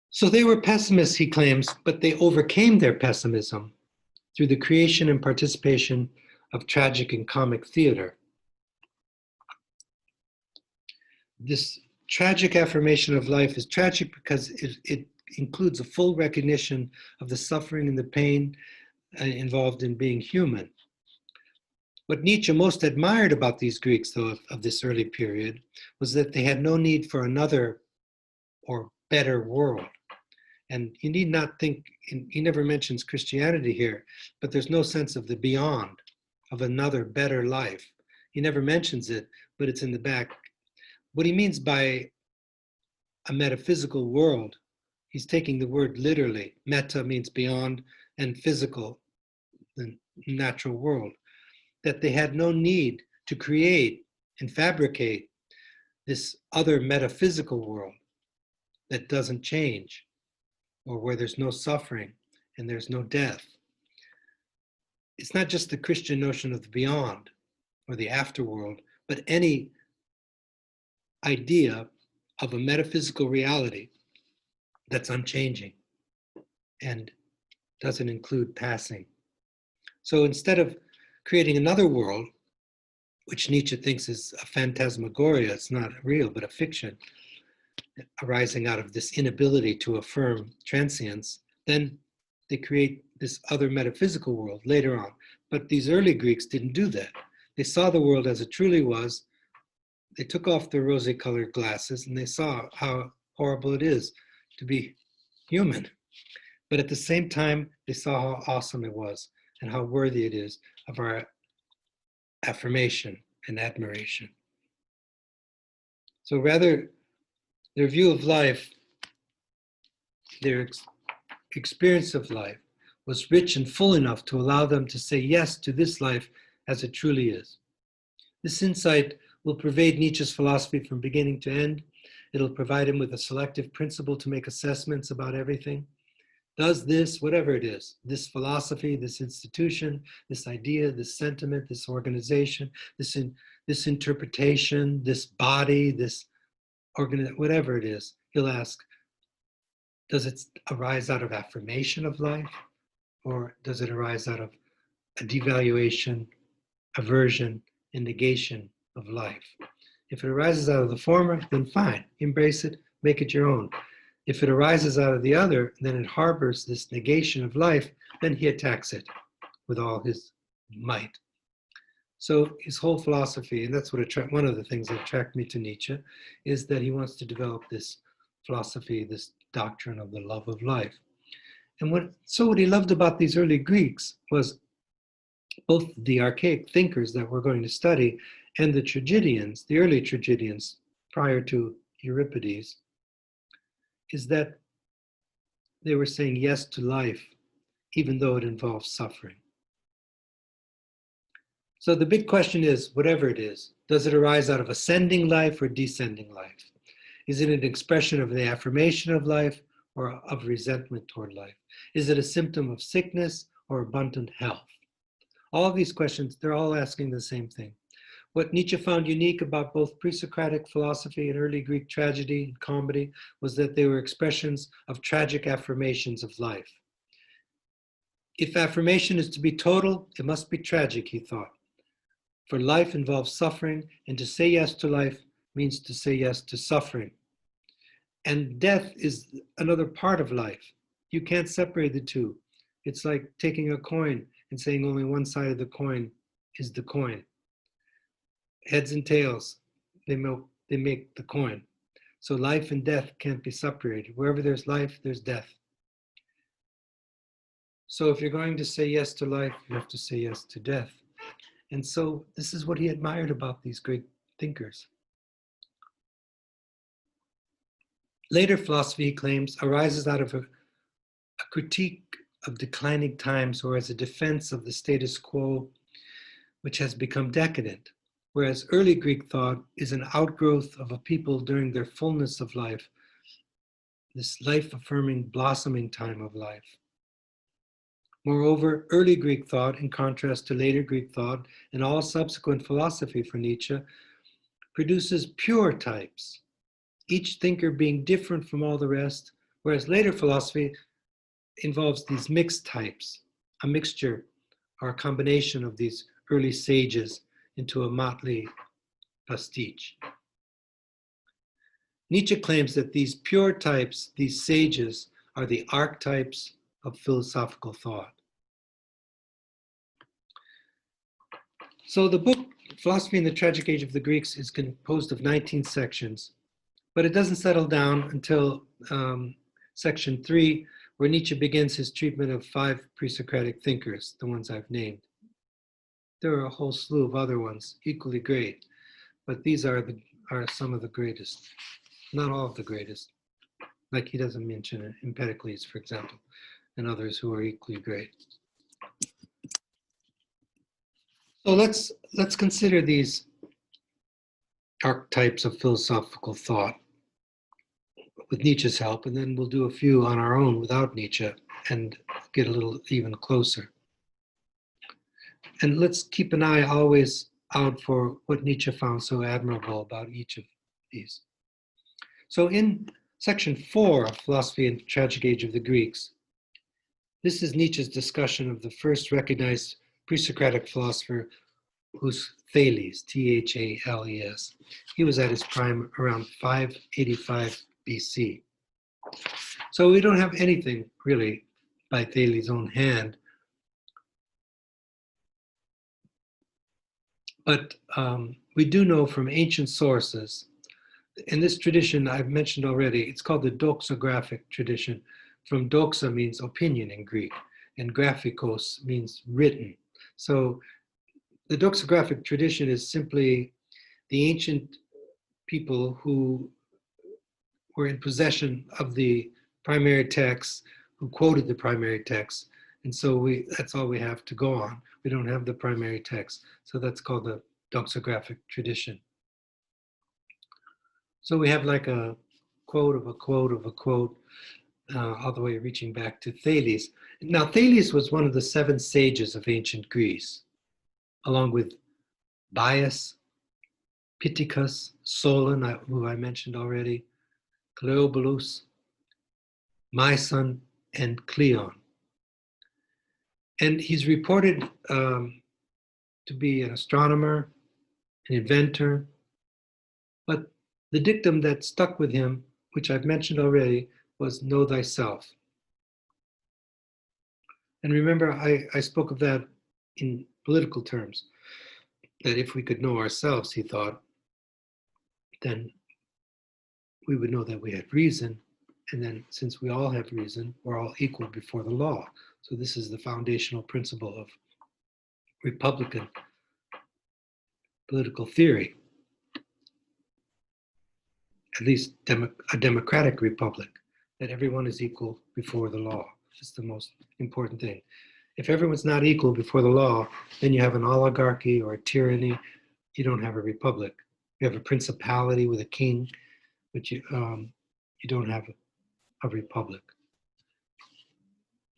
So they were pessimists, he claims, but they overcame their pessimism through the creation and participation of tragic and comic theater. This tragic affirmation of life is tragic because it includes a full recognition of the suffering and the pain involved in being human. What Nietzsche most admired about these Greeks, though, of this early period, was that they had no need for another or better world. And you need not think, he never mentions Christianity here, but there's no sense of the beyond, of another better life. He never mentions it, but it's in the back. What he means by a metaphysical world, he's taking the word literally. Meta means beyond, and physical, the natural world. That they had no need to create and fabricate this other metaphysical world that doesn't change, or where there's no suffering and there's no death. It's not just the Christian notion of the beyond or the afterworld, but any idea of a metaphysical reality that's unchanging and doesn't include passing. So instead of creating another world, which Nietzsche thinks is a phantasmagoria, it's not real, but a fiction, arising out of this inability to affirm transience, then they create this other metaphysical world later on. But these early Greeks didn't do that. They saw the world as it truly was. They took off their rosy-colored glasses and they saw how horrible it is to be human. But at the same time, they saw how awesome it was and how worthy it is of our affirmation and admiration. So rather, their view of life, their experience of life was rich and full enough to allow them to say yes to this life as it truly is. This insight will pervade Nietzsche's philosophy from beginning to end. It'll provide him with a selective principle to make assessments about everything. Does this, whatever it is, this philosophy, this institution, this idea, this sentiment, this organization, this interpretation, this body, this whatever it is, he'll ask, does it arise out of affirmation of life, or does it arise out of a devaluation, aversion, and negation of life? If it arises out of the former, then fine, embrace it, make it your own. If it arises out of the other, then it harbors this negation of life, then he attacks it with all his might. So his whole philosophy, and that's what one of the things that attract me to Nietzsche, is that he wants to develop this philosophy, this doctrine of the love of life. And what he loved about these early Greeks was both the archaic thinkers that we're going to study and the tragedians, the early tragedians prior to Euripides, is that they were saying yes to life, even though it involves suffering. So the big question is, whatever it is, does it arise out of ascending life or descending life? Is it an expression of the affirmation of life or of resentment toward life? Is it a symptom of sickness or abundant health? All of these questions, they're all asking the same thing. What Nietzsche found unique about both pre-Socratic philosophy and early Greek tragedy and comedy was that they were expressions of tragic affirmations of life. If affirmation is to be total, it must be tragic, he thought. For life involves suffering, and to say yes to life means to say yes to suffering. And death is another part of life. You can't separate the two. It's like taking a coin and saying only one side of the coin is the coin. Heads and tails, they make the coin. So life and death can't be separated. Wherever there's life, there's death. So if you're going to say yes to life, you have to say yes to death. And so this is what he admired about these great thinkers. Later philosophy, he claims, arises out of a critique of declining times or as a defense of the status quo, which has become decadent, whereas early Greek thought is an outgrowth of a people during their fullness of life, this life-affirming, blossoming time of life. Moreover, early Greek thought, in contrast to later Greek thought and all subsequent philosophy for Nietzsche, produces pure types, each thinker being different from all the rest, whereas later philosophy involves these mixed types, a mixture or a combination of these early sages into a motley pastiche. Nietzsche claims that these pure types, these sages, are the archetypes of philosophical thought. So the book, Philosophy in the Tragic Age of the Greeks, is composed of 19 sections, but it doesn't settle down until section 3, where Nietzsche begins his treatment of 5 pre-Socratic thinkers, the ones I've named. There are a whole slew of other ones, equally great, but these are some of the greatest, not all of the greatest. Like he doesn't mention Empedocles, for example, and others who are equally great. So let's consider these archetypes of philosophical thought with Nietzsche's help, and then we'll do a few on our own without Nietzsche and get a little even closer. And let's keep an eye always out for what Nietzsche found so admirable about each of these. So in section 4 of Philosophy and Tragic Age of the Greeks, this is Nietzsche's discussion of the first recognized pre-Socratic philosopher, who's Thales, Thales. He was at his prime around 585 BC. So we don't have anything really by Thales' own hand, but we do know from ancient sources, in this tradition I've mentioned already, it's called the doxographic tradition. From doxa means opinion in Greek, and graphikos means written. So the doxographic tradition is simply the ancient people who were in possession of the primary text, who quoted the primary text. And so that's all we have to go on. We don't have the primary text. So that's called the doxographic tradition. So we have like a quote of a quote of a quote, all the way reaching back to Thales. Now, Thales was one of the 7 sages of ancient Greece, along with Bias, Pittacus, Solon, who I mentioned already, Cleobulus, Myson, and Cleon. And he's reported to be an astronomer, an inventor, but the dictum that stuck with him, which I've mentioned already, was know thyself. And remember, I spoke of that in political terms, that if we could know ourselves, he thought, then we would know that we had reason. And then since we all have reason, we're all equal before the law. So this is the foundational principle of Republican political theory, at least a democratic republic, that everyone is equal before the law. It's the most important thing. If everyone's not equal before the law, then you have an oligarchy or a tyranny. You don't have a republic. You have a principality with a king, but you don't have a republic.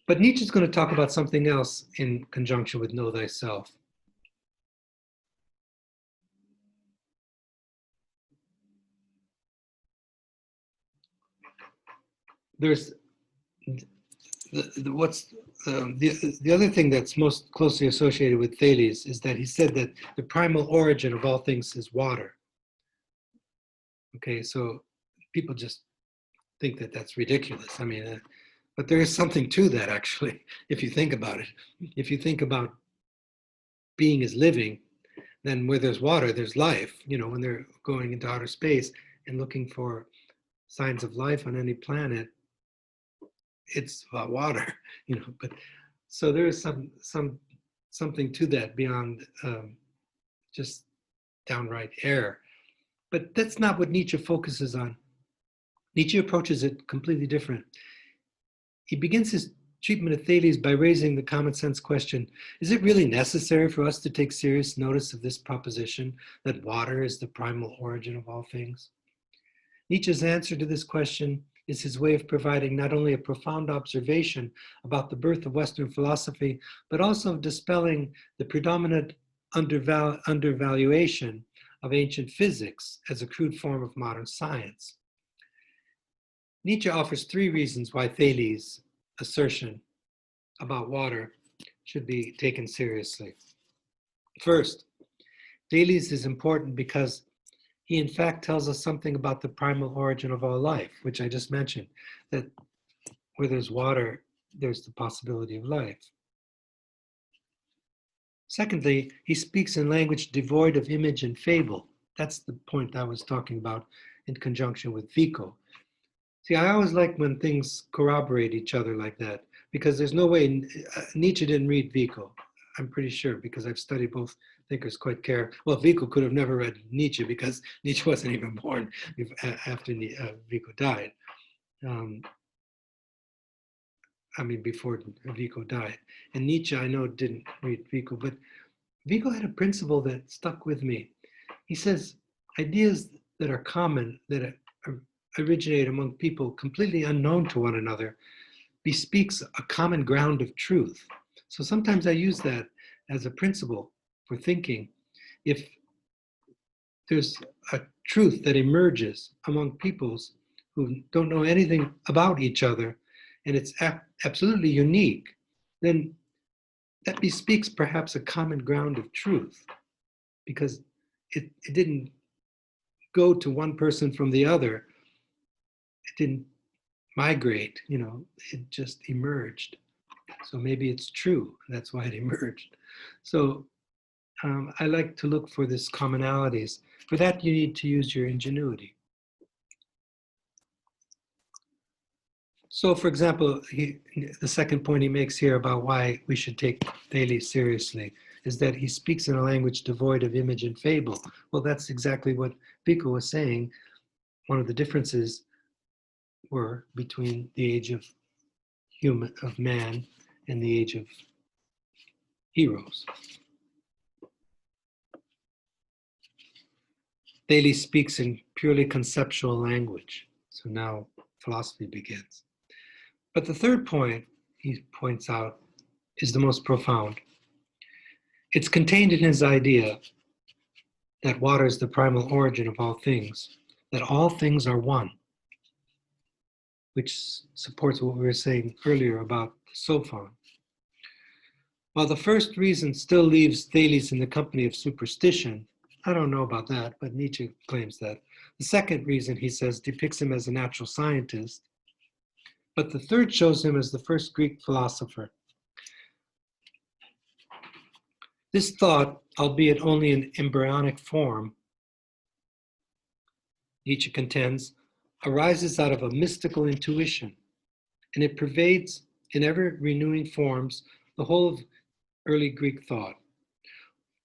But Nietzsche's going to talk about something else in conjunction with know thyself. There's the other thing that's most closely associated with Thales is that he said that the primal origin of all things is water. Okay, so people just think that that's ridiculous. I mean, but there is something to that, actually, if you think about it. If you think about being is living, then where there's water, there's life. You know, when they're going into outer space and looking for signs of life on any planet, it's about water, you know. But so there is something to that beyond just downright air. But that's not what Nietzsche focuses on. Nietzsche approaches it completely different. He begins his treatment of Thales by raising the common sense question, is it really necessary for us to take serious notice of this proposition that water is the primal origin of all things? Nietzsche's answer to this question is his way of providing not only a profound observation about the birth of Western philosophy, but also of dispelling the predominant undervaluation of ancient physics as a crude form of modern science. Nietzsche offers 3 reasons why Thales' assertion about water should be taken seriously. First, Thales is important because he in fact tells us something about the primal origin of all life, which I just mentioned, that where there's water, there's the possibility of life. Secondly, he speaks in language devoid of image and fable. That's the point I was talking about in conjunction with Vico. See, I always like when things corroborate each other like that, because there's no way Nietzsche didn't read Vico. I'm pretty sure, because I've studied both thinkers quite carefully. Well, Vico could have never read Nietzsche because Nietzsche wasn't even born after Vico died. I mean, before Vico died. And Nietzsche, I know, didn't read Vico, but Vico had a principle that stuck with me. He says ideas that are common, that originate among people completely unknown to one another, bespeaks a common ground of truth. So sometimes I use that as a principle for thinking. If there's a truth that emerges among peoples who don't know anything about each other, and it's absolutely unique, then that bespeaks perhaps a common ground of truth, because it didn't go to one person from the other. It didn't migrate, it just emerged. So maybe it's true. That's why it emerged. So I like to look for this commonalities. For that, you need to use your ingenuity. So, for example, the second point he makes here about why we should take Thales seriously is that he speaks in a language devoid of image and fable. Well, that's exactly what Vico was saying. One of the differences were between the age of man and the age of heroes. Thales speaks in purely conceptual language. So now philosophy begins. But the third point he points out is the most profound. It's contained in his idea that water is the primal origin of all things, that all things are one, which supports what we were saying earlier about the Sophon. While the first reason still leaves Thales in the company of superstition, I don't know about that, but Nietzsche claims that. The second reason, he says, depicts him as a natural scientist, but the third shows him as the first Greek philosopher. This thought, albeit only in embryonic form, Nietzsche contends, arises out of a mystical intuition, and it pervades in ever-renewing forms the whole of early Greek thought.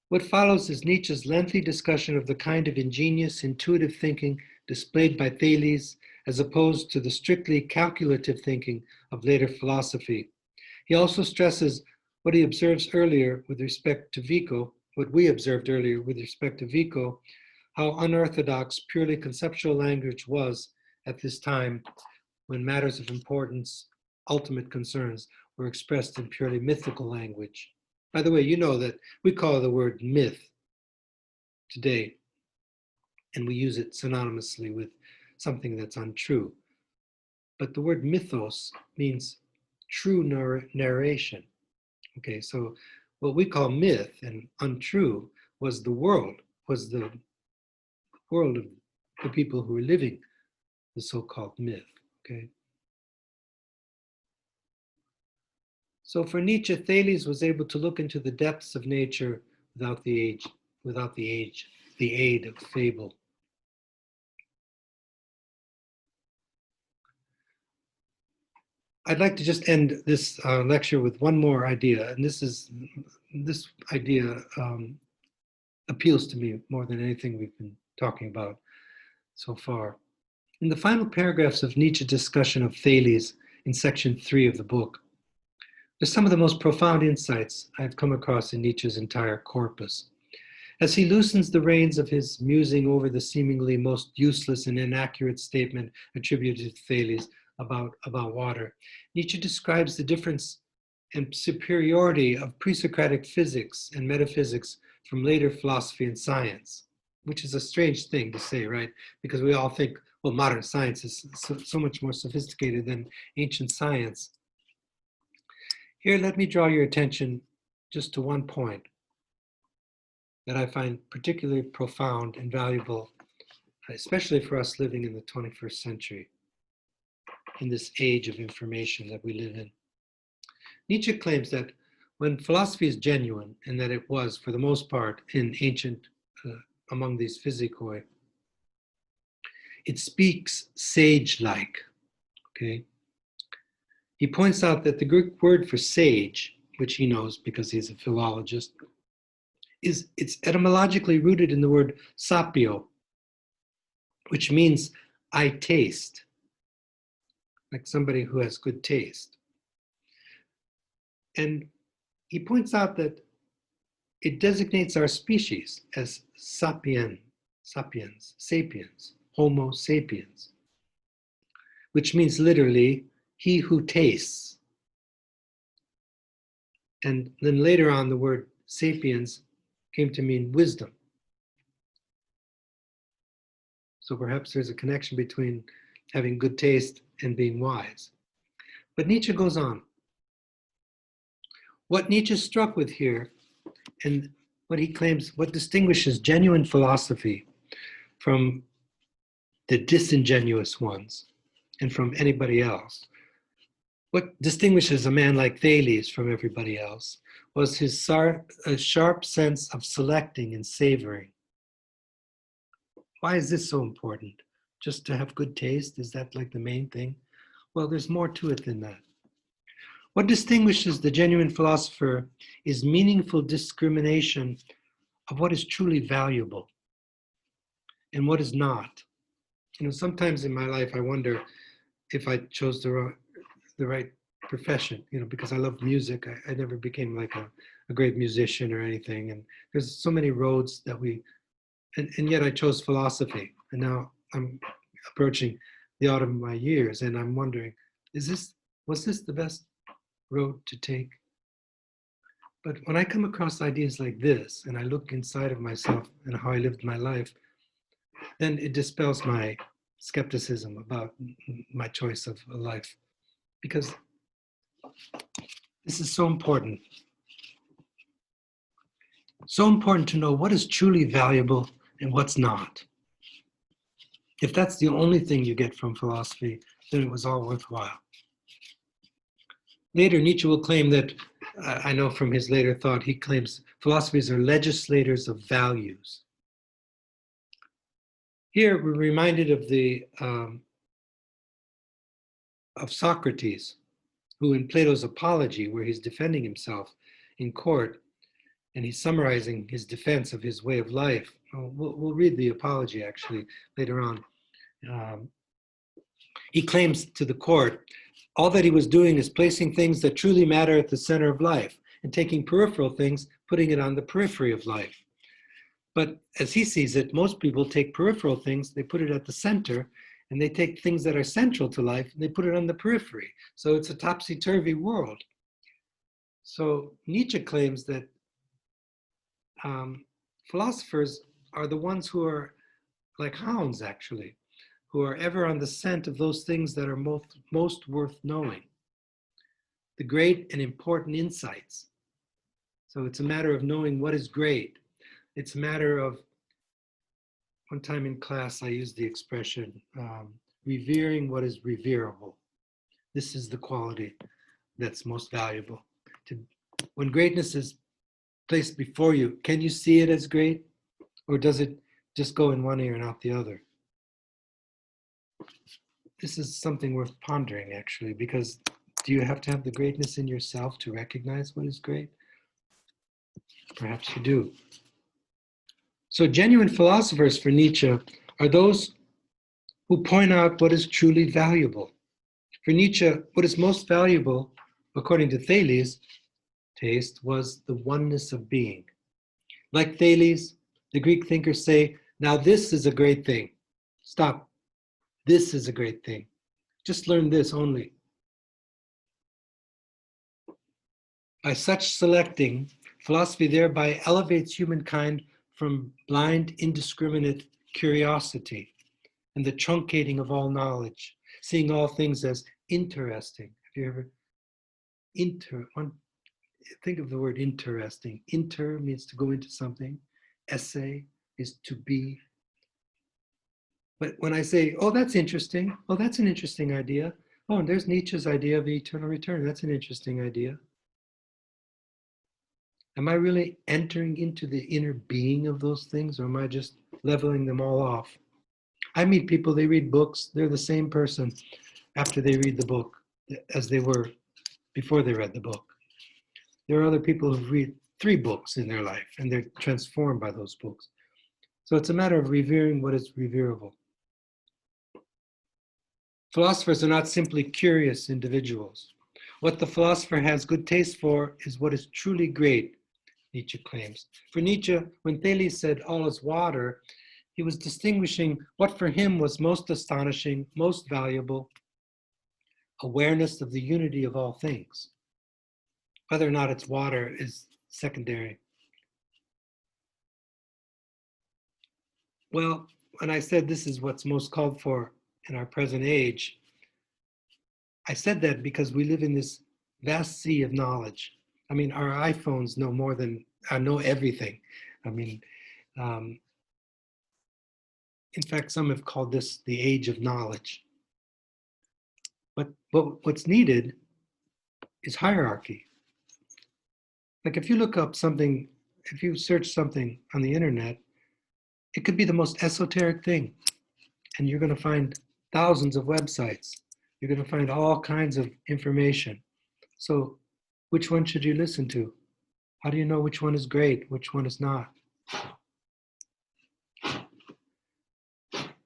What follows is Nietzsche's lengthy discussion of the kind of ingenious, intuitive thinking displayed by Thales, as opposed to the strictly calculative thinking of later philosophy. He also stresses what he observes earlier with respect to Vico, what we observed earlier with respect to Vico, how unorthodox purely conceptual language was at this time when matters of importance, ultimate concerns, were expressed in purely mythical language. By the way, you know that we call the word myth today, and we use it synonymously with something that's untrue. But the word mythos means true narration. Okay, so what we call myth and untrue was the world of the people who were living the so-called myth, okay? So for Nietzsche, Thales was able to look into the depths of nature without the aid of fable. I'd like to just end this lecture with one more idea, and this idea appeals to me more than anything we've been talking about so far. In the final paragraphs of Nietzsche's discussion of Thales in section 3 of the book, there's some of the most profound insights I've come across in Nietzsche's entire corpus. As he loosens the reins of his musing over the seemingly most useless and inaccurate statement attributed to Thales about water, Nietzsche describes the difference and superiority of pre-Socratic physics and metaphysics from later philosophy and science, which is a strange thing to say, right? Because we all think, well, modern science is so much more sophisticated than ancient science. Here, let me draw your attention just to one point that I find particularly profound and valuable, especially for us living in the 21st century, in this age of information that we live in. Nietzsche claims that when philosophy is genuine, and that it was for the most part in ancient, among these physicoi, it speaks sage-like. Okay. He points out that the Greek word for sage, which he knows because he's a philologist, it's etymologically rooted in the word sapio, which means I taste, like somebody who has good taste. And he points out that it designates our species as sapiens, Homo sapiens, which means literally he who tastes. And then later on, the word sapiens came to mean wisdom. So perhaps there's a connection between having good taste and being wise. But Nietzsche goes on. What Nietzsche struck with here, and what he claims, what distinguishes genuine philosophy from the disingenuous ones and from anybody else, what distinguishes a man like Thales from everybody else was his sharp sense of selecting and savoring. Why is this so important? Just to have good taste? Is that like the main thing? Well, there's more to it than that. What distinguishes the genuine philosopher is meaningful discrimination of what is truly valuable and what is not. You know, sometimes in my life, I wonder if I chose the right profession, you know, because I love music. I never became like a great musician or anything. And there's so many roads that and yet I chose philosophy. And now I'm approaching the autumn of my years and I'm wondering, was this the best road to take? But when I come across ideas like this and I look inside of myself and how I lived my life, then it dispels my skepticism about my choice of a life, because this is so important. So important to know what is truly valuable and what's not. If that's the only thing you get from philosophy, then it was all worthwhile. Later, Nietzsche will claim that, I know from his later thought, he claims philosophers are legislators of values. Here, we're reminded of Socrates, who in Plato's Apology, where he's defending himself in court, and he's summarizing his defense of his way of life. We'll read the Apology actually later on. He claims to the court, all that he was doing is placing things that truly matter at the center of life and taking peripheral things, putting it on the periphery of life. But as he sees it, most people take peripheral things, they put it at the center, and they take things that are central to life and they put it on the periphery. So it's a topsy-turvy world. So Nietzsche claims that philosophers are the ones who are like hounds, actually, who are ever on the scent of those things that are most worth knowing, the great and important insights. So it's a matter of knowing what is great. It's a matter of, one time in class, I used the expression, revering what is reverable. This is the quality that's most valuable. When greatness is placed before you, can you see it as great? Or does it just go in one ear and out the other? This is something worth pondering, actually, because do you have to have the greatness in yourself to recognize what is great? Perhaps you do. So genuine philosophers for Nietzsche are those who point out what is truly valuable. For Nietzsche, what is most valuable, according to Thales, taste, was the oneness of being. Like Thales, the Greek thinkers say, now this is a great thing. Stop. This is a great thing. Just learn this only. By such selecting, philosophy thereby elevates humankind from blind, indiscriminate curiosity and the truncating of all knowledge, seeing all things as interesting. Have you ever think of the word interesting. Inter means to go into something. Esse is to be. But when I say, oh, that's interesting. Oh, that's an interesting idea. Oh, and there's Nietzsche's idea of the eternal return. That's an interesting idea. Am I really entering into the inner being of those things, or am I just leveling them all off? I meet people, they read books, they're the same person after they read the book as they were before they read the book. There are other people who read 3 books in their life and they're transformed by those books. So it's a matter of revering what is reverable. Philosophers are not simply curious individuals. What the philosopher has good taste for is what is truly great, Nietzsche claims. For Nietzsche, when Thales said all is water, he was distinguishing what for him was most astonishing, most valuable, awareness of the unity of all things. Whether or not it's water is secondary. Well, when I said this is what's most called for in our present age, I said that because we live in this vast sea of knowledge. I mean, our iPhones know more than, know everything. I mean, in fact, some have called this the age of knowledge. But what's needed is hierarchy. Like if you look up something, if you search something on the internet, it could be the most esoteric thing. And you're going to find thousands of websites. You're going to find all kinds of information. So which one should you listen to? How do you know which one is great, which one is not?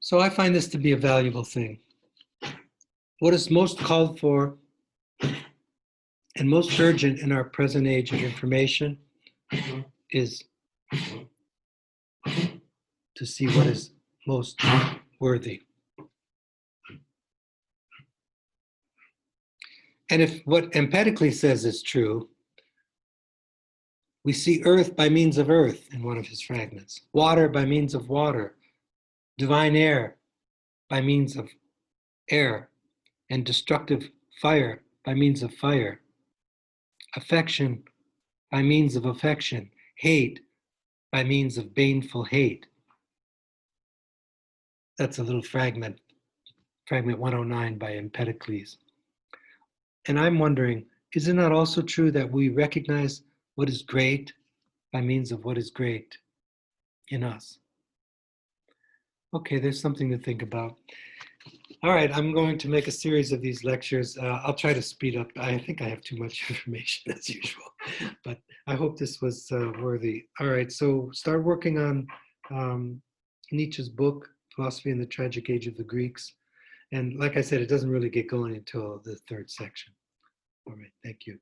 So I find this to be a valuable thing. What is most called for and most urgent in our present age of information is to see what is most worthy. And if what Empedocles says is true, we see earth by means of earth in one of his fragments, water by means of water, divine air by means of air, and destructive fire by means of fire, affection by means of affection, hate by means of baneful hate. That's a little fragment 109 by Empedocles. And I'm wondering, is it not also true that we recognize what is great by means of what is great in us? Okay, there's something to think about. All right, I'm going to make a series of these lectures. I'll try to speed up. I think I have too much information as usual, but I hope this was worthy. All right, so start working on Nietzsche's book, Philosophy in the Tragic Age of the Greeks. And like I said, it doesn't really get going until the 3rd section. All right, thank you.